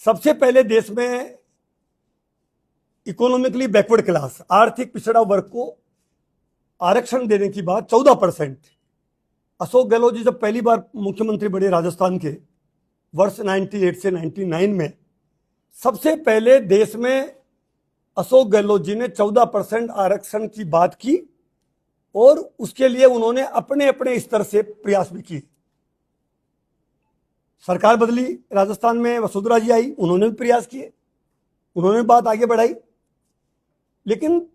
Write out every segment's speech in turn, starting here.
सबसे पहले देश में इकोनॉमिकली बैकवर्ड क्लास, आर्थिक पिछड़ा वर्ग को आरक्षण देने की बात 14%। अशोक गहलोत जी जब पहली बार मुख्यमंत्री बने राजस्थान के वर्ष 98 से 99 में, सबसे पहले देश में अशोक गहलोत जी ने 14% आरक्षण की बात की और उसके लिए उन्होंने अपने अपने स्तर से प्रयास भी किए। सरकार बदली, राजस्थान में वसुंधरा जी आई, उन्होंने भी प्रयास किए, उन्होंने बात आगे बढ़ाई, लेकिन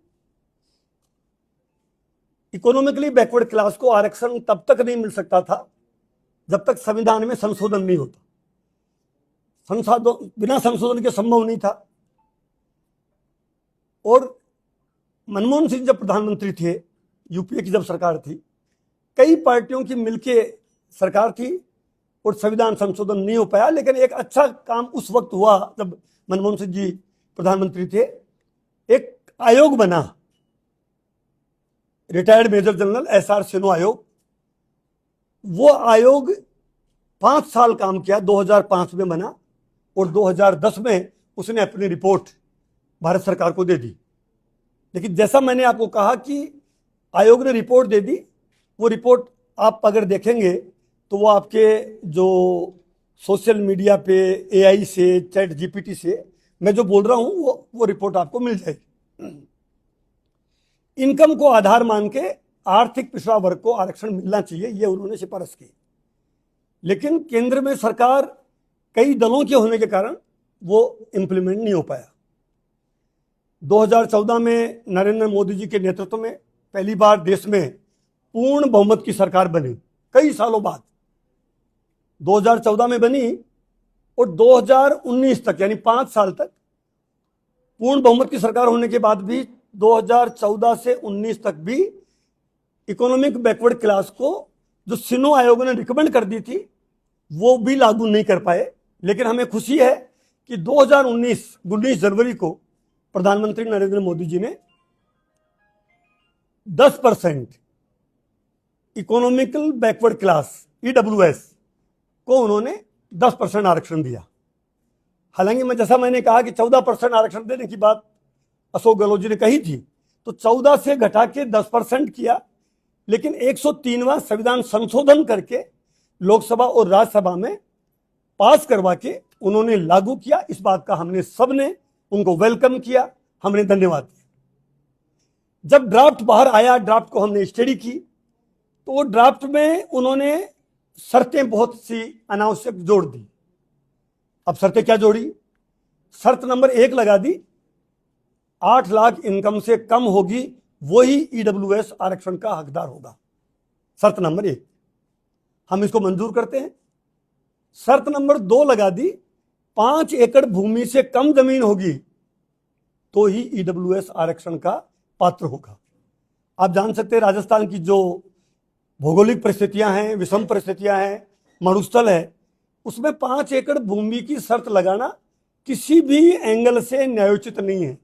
इकोनॉमिकली बैकवर्ड क्लास को आरक्षण तब तक नहीं मिल सकता था जब तक संविधान में संशोधन नहीं होता। बिना संशोधन के संभव नहीं था। और मनमोहन सिंह जब प्रधानमंत्री थे, यूपीए की जब सरकार थी, कई पार्टियों की मिलके सरकार थी और संविधान संशोधन नहीं हो पाया, लेकिन एक अच्छा काम उस वक्त हुआ जब मनमोहन सिंह जी प्रधानमंत्री थे। एक आयोग बना, retired major general SR Sinha आयोग। वो आयोग 5 साल काम किया, 2005 में बना और 2010 में उसने अपनी रिपोर्ट भारत सरकार को दे दी। लेकिन जैसा मैंने आपको कहा कि आयोग ने रिपोर्ट दे दी, वो रिपोर्ट आप अगर देखेंगे तो वो आपके जो सोशल मीडिया पे एआई से, चैट जीपीटी से मैं जो बोल रहा हूं वो रिपोर्ट आपको मिल जाएगी। इनकम को आधार मान के आर्थिक पिछड़ा वर्ग को आरक्षण मिलना चाहिए, ये उन्होंने सिफारिश की। लेकिन केंद्र में सरकार कई दलों के होने के कारण वो इंप्लीमेंट नहीं हो पाया। 2014 में नरेंद्र मोदी जी के नेतृत्व में पहली बार देश में पूर्ण बहुमत की सरकार बनी, कई सालों बाद 2014 में बनी और 2019 तक यानी 5 साल तक पूर्ण बहुमत की सरकार होने के बाद भी 2014 से 19 तक भी इकोनॉमिक बैकवर्ड क्लास को जो सिन्हा आयोग ने रिकमेंड कर दी थी वो भी लागू नहीं कर पाए। लेकिन हमें खुशी है कि 19 जनवरी को प्रधानमंत्री नरेंद्र मोदी जी ने 10% इकोनॉमिकल बैकवर्ड क्लास ईडब्ल्यूएस को उन्होंने 10% आरक्षण दिया। हालांकि जैसा मैंने कहा कि 14% आरक्षण देने की बात अशोक गहलोत जी ने कही थी, तो 14 से घटा के 10% किया। लेकिन 103वां संविधान संशोधन करके लोकसभा और राज्यसभा में पास करवा के उन्होंने लागू किया। इस बात का हमने सबने उनको वेलकम किया, हमने धन्यवाद दिया। जब ड्राफ्ट बाहर आया, ड्राफ्ट को हमने स्टडी की, तो वो ड्राफ्ट में उन्होंने शर्तें बहुत सी अनावश्यक जोड़ दी। अब शर्तें क्या जोड़ी? शर्त नंबर 1 लगा दी, 8 लाख इनकम से कम होगी वही ईडब्ल्यूएस आरक्षण का हकदार होगा। शर्त नंबर 1, हम इसको मंजूर करते हैं। शर्त नंबर 2 लगा दी, 5 एकड़ भूमि से कम जमीन होगी तो ही ईडब्ल्यूएस आरक्षण का पात्र होगा। आप जान सकते हैं राजस्थान की जो भौगोलिक परिस्थितियां हैं, विषम परिस्थितियां हैं, मरुस्थल है, उसमें 5 एकड़ भूमि की शर्त लगाना किसी भी एंगल से न्यायोचित नहीं है।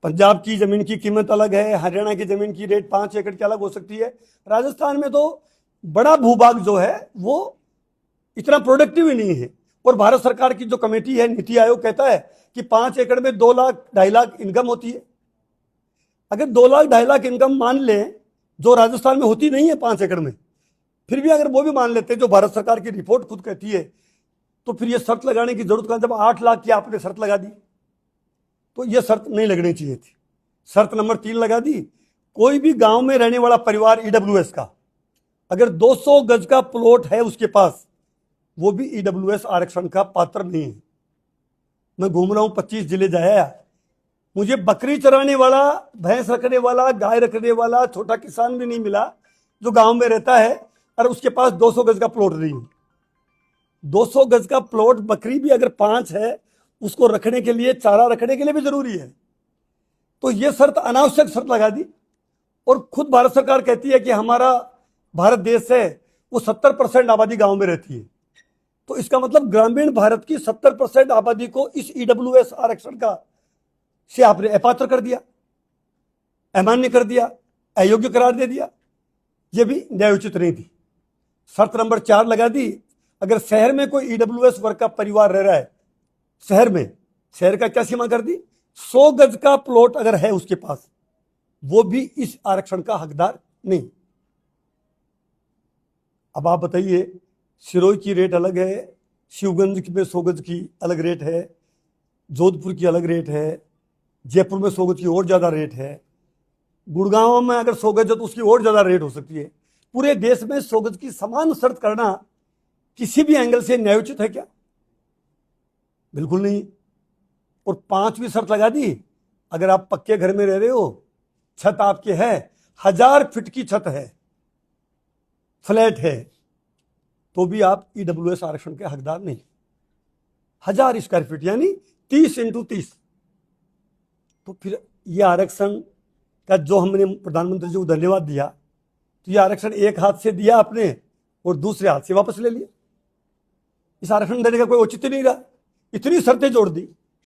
पंजाब की जमीन की कीमत अलग है, हरियाणा की जमीन की रेट 5 एकड़ की अलग हो सकती है। राजस्थान में तो बड़ा भूभाग जो है वो इतना प्रोडक्टिव ही नहीं है। और भारत सरकार की जो कमेटी है, नीति आयोग, कहता है कि 5 एकड़ में 2 लाख 2.5 लाख इनकम होती है। अगर 2 लाख 2.5 लाख इनकम मान लें, जो राजस्थान में होती नहीं है 5 एकड़ में, फिर भी अगर वो भी मान लेते हैं, जो भारत सरकार की रिपोर्ट खुद कहती है, तो फिर ये शर्त लगाने की जरूरत कहां? जब 8 लाख की आपने शर्त लगा दी, तो ये शर्त नहीं लगनी चाहिए थी। शर्त नंबर 3 लगा दी, कोई भी गांव में रहने वाला परिवार ईडब्ल्यूएस का अगर 200 गज का प्लॉट है उसके पास, वो भी ईडब्ल्यूएस आरक्षण का पात्र नहीं है। मैं घूम रहा हूं, 25 जिले जाया, मुझे बकरी चराने वाला, भैंस रखने वाला, गाय रखने वाला छोटा किसान भी नहीं मिला जो गांव में रहता है और उसके पास 200 गज का प्लॉट नहीं है। 200 गज का प्लॉट, बकरी भी अगर 5 है, उसको रखने के लिए, चारा रखने के लिए भी जरूरी है। तो ये शर्त, अनावश्यक शर्त लगा दी। और खुद भारत सरकार कहती है कि हमारा भारत देश है वो 70% आबादी गांव में रहती है। तो इसका मतलब ग्रामीण भारत की 70% आबादी को इस ईडब्ल्यूएस आरक्षण का से आपने अपात्र कर दिया, अमान्य कर दिया, अयोग्य करार दे दिया। यह भी न्यायोचित नहीं थी। शर्त नंबर 4 लगा दी, अगर शहर में कोई ईडब्ल्यूएस वर्ग का परिवार रह रहा है शहर में, शहर का क्या सीमा कर दी, 100 गज का प्लॉट अगर है उसके पास, वो भी इस आरक्षण का हकदार नहीं। अब आप बताइए, सिरोही की रेट अलग है, शिवगंज में 100 गज की अलग रेट है, जोधपुर की अलग रेट है, जयपुर में 100 गज की और ज़्यादा रेट है, गुड़गांव में अगर 100 गज है तो उसकी और ज़्यादा रेट हो सकती है। पूरे देश में 100 गज की समान शर्त करना किसी भी एंगल से न्यायोचित है क्या? बिल्कुल नहीं। और 5वीं शर्त लगा दी, अगर आप पक्के घर में रह रहे हो, छत आपके है, 1000 फीट की छत है, फ्लैट है, तो भी आप ईडब्ल्यूएस आरक्षण के हकदार नहीं। 1000 स्क्वायर फीट यानी 30 × 30। तो फिर यह आरक्षण का जो हमने प्रधानमंत्री जी को धन्यवाद दिया, तो यह आरक्षण एक हाथ से दिया आपने और दूसरे हाथ से वापस ले लिया। इस आरक्षण देने का कोई औचित्य नहीं रहा, इतनी शर्तें जोड़ दी।